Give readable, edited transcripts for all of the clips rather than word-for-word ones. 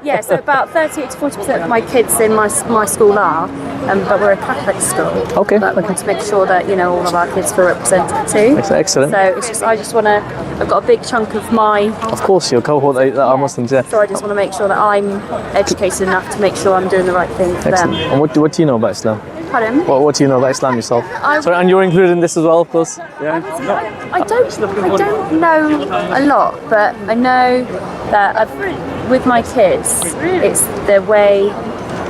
Yeah, so about 38 to 40% of my kids in my school are, but we're a Catholic school. Okay. But we want to make sure that, you know, all of our kids feel represented too. Excellent. So it's just, I just want to, I've got a big chunk of my... Of course, your cohort that are Muslims, yeah. So I just want to make sure that I'm educated enough to make sure I'm doing the right thing for Excellent. them. And what do you know about Islam? Pardon? What do you know about Islam yourself? Sorry, and you're included in this as well, of course. I don't know a lot, but I know that with my kids, it's the way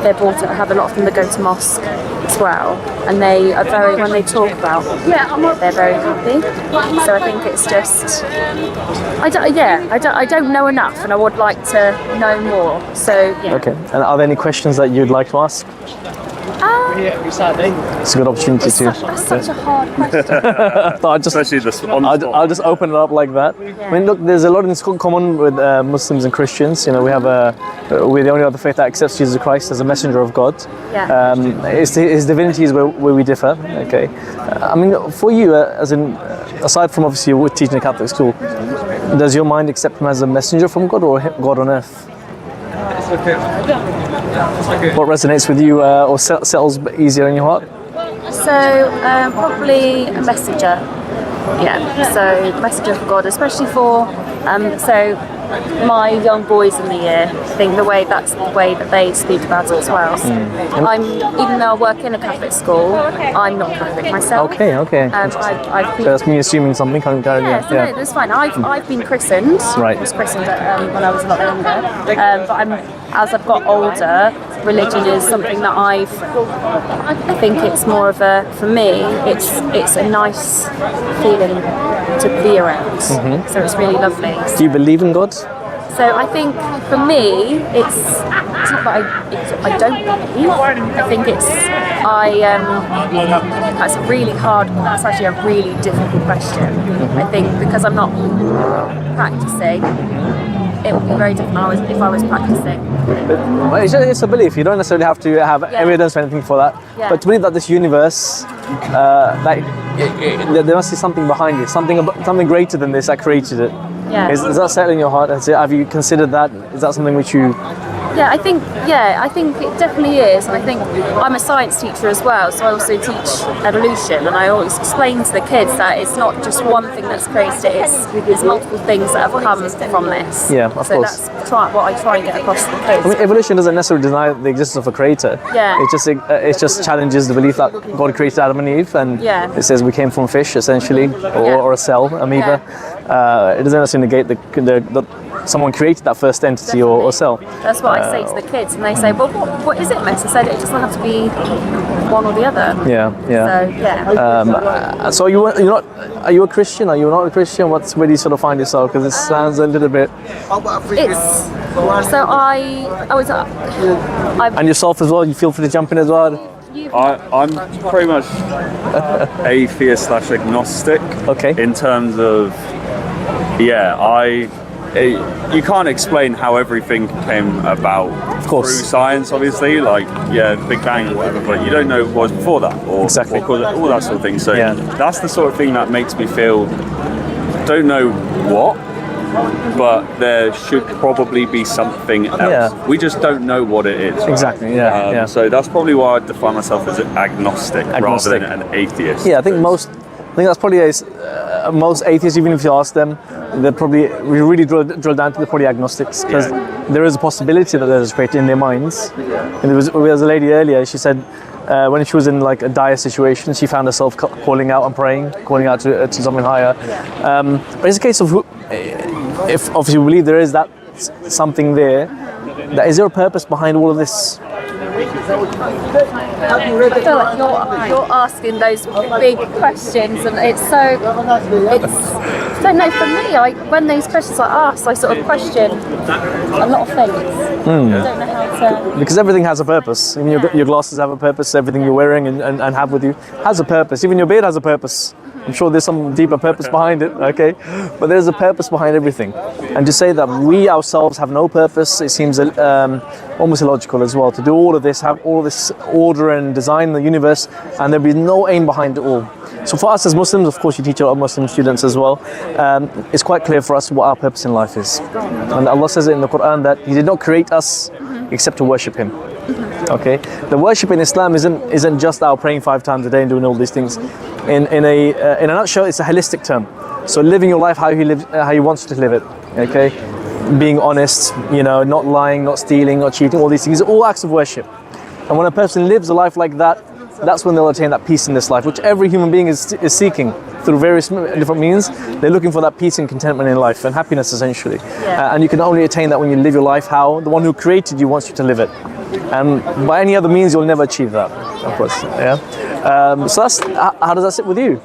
they're brought up. I have a lot of them that go to mosque as well, and they are very, when they talk about it, they're very happy. So I think it's just, I don't know enough, and I would like to know more. So yeah. Okay. And are there any questions that you'd like to ask? It's a good opportunity to. That's such a hard question. I'll just open it up like that. Yeah. I mean, look, there's a lot in common with Muslims and Christians. You know, we're the only other faith that accepts Jesus Christ as a messenger of God. Yeah. His divinity is where we differ. Okay. I mean, for you, aside from obviously you teaching a Catholic school, does your mind accept him as a messenger from God or God on earth? What resonates with you or settles easier in your heart? So probably a messenger. Yeah. So messenger of God, especially for so my young boys in the year. I think that's the way that they speak about it as well. So even though I work in a Catholic school, I'm not Catholic myself. Okay. That's me assuming something. No, that's fine. I've been christened. Right. I was christened when I was a lot younger. But as I've got older, religion is something that I think it's more of for me, it's a nice feeling to be around. Mm-hmm. So it's really lovely. Do you believe in God? So I think for me, it's not that I don't believe. I think that's a really hard. That's actually a really difficult question. Mm-hmm. I think because I'm not practicing, it would be very different if I was practicing. Well, it's a belief. You don't necessarily have to have evidence or anything for that. Yeah. But to believe that this universe, there must be something behind it, something greater than this that created it. Yeah. Is that settled in your heart? Have you considered that? Is that something which you... I think it definitely is, and I think I'm a science teacher as well, so I also teach evolution, and I always explain to the kids that it's not just one thing that's created it, there's multiple things that have come from this. Yeah, of course. So that's what I try and get across to the kids. I mean, evolution doesn't necessarily deny the existence of a creator. Yeah. It just challenges the belief that God created Adam and Eve, and it says we came from fish, essentially, or a cell, amoeba. Yeah. It doesn't necessarily negate the someone created that first entity or cell. That's what I say to the kids, and they say, well, what is it, miss? I said, it doesn't have to be one or the other. Yeah. So are you a Christian? Are you not a Christian? Where do you sort of find yourself? Because it sounds a little bit... And yourself as well, you feel free to jump in as well? I'm pretty much atheist/agnostic. Okay. In terms of, you can't explain how everything came about through science, obviously, like the Big Bang or whatever, but you don't know what was before that or exactly. all that sort of thing. So that's the sort of thing that makes me feel, don't know what, but there should probably be something else. Yeah. We just don't know what it is. Exactly. So that's probably why I define myself as agnostic rather than an atheist. Yeah, I think that's probably most atheists, even if you ask them, they're probably, we really drill down to, they're probably agnostics, because there is a possibility that there's a creator in their minds. And there was a lady earlier, she said when she was in like a dire situation, she found herself calling out and praying, calling out to something higher. But it's a case of if obviously we believe there is that something there, is there a purpose behind all of this? I feel like you're asking those big questions, and I don't know, for me, when those questions are asked, I sort of question a lot of things. I don't know how to... Because everything has a purpose. Even your glasses have a purpose, everything you're wearing and have with you has a purpose. Even your beard has a purpose. I'm sure there's some deeper purpose behind it, okay? But there's a purpose behind everything. And to say that we ourselves have no purpose, it seems almost illogical as well. To do all of this, have all this order and design the universe, and there'll be no aim behind it all. So for us as Muslims, of course you teach our Muslim students as well, it's quite clear for us what our purpose in life is. And Allah says it in the Quran that He did not create us except to worship Him. Okay, the worship in Islam isn't just our praying 5 times a day and doing all these things. In a nutshell, it's a holistic term. So living your life how He wants you to live it. Okay, being honest, not lying, not stealing, not cheating, all these things are all acts of worship. And when a person lives a life like that, that's when they'll attain that peace in this life, which every human being is seeking through various different means. They're looking for that peace and contentment in life and happiness essentially. And you can only attain that when you live your life how the one who created you wants you to live it. And by any other means, you'll never achieve that, of course. Yeah. So how does that sit with you?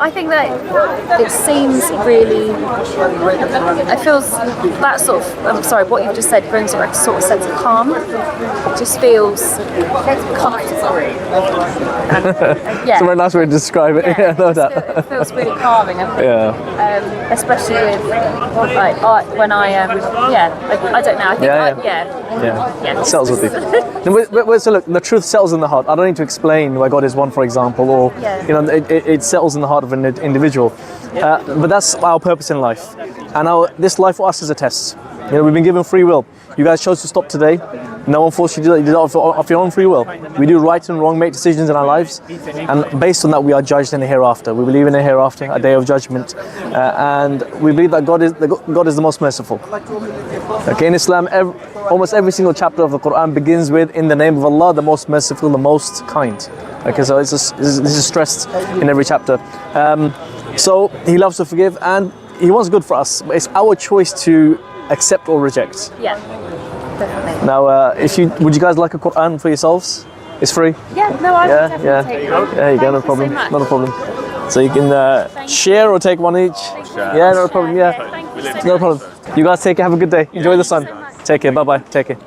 I think that it seems really, it feels that sort of, I'm sorry, what you've just said brings a sort of sense of calm. It just feels comfortable. It's a very nice way to describe it. Yeah, no doubt. It feels really calming. Especially with, like, when I don't know, I think it settles with you. So look, the truth settles in the heart. I don't need to explain why God is one, for example, or it settles in the heart of an individual. But that's our purpose in life. And this life for us is a test. We've been given free will. You guys chose to stop today. No one forced you to do that. You did it off your own free will. We do right and wrong, make decisions in our lives, and based on that, we are judged in the hereafter. We believe in the hereafter, a day of judgment, and we believe that God is the most merciful. Okay, in Islam, almost every single chapter of the Quran begins with "In the name of Allah, the most merciful, the most kind." Okay, so this is stressed in every chapter. So He loves to forgive, and He wants good for us. But it's our choice to accept or reject. Yeah, definitely. Now, would you guys like a Quran for yourselves? It's free. Yeah, no, I would definitely take one. There you go, no problem. Not a problem. So you can share or take one each. Yeah, no problem. Yeah, no problem. You guys take care. Have a good day. Enjoy the sun. Take care. Bye bye. Take care.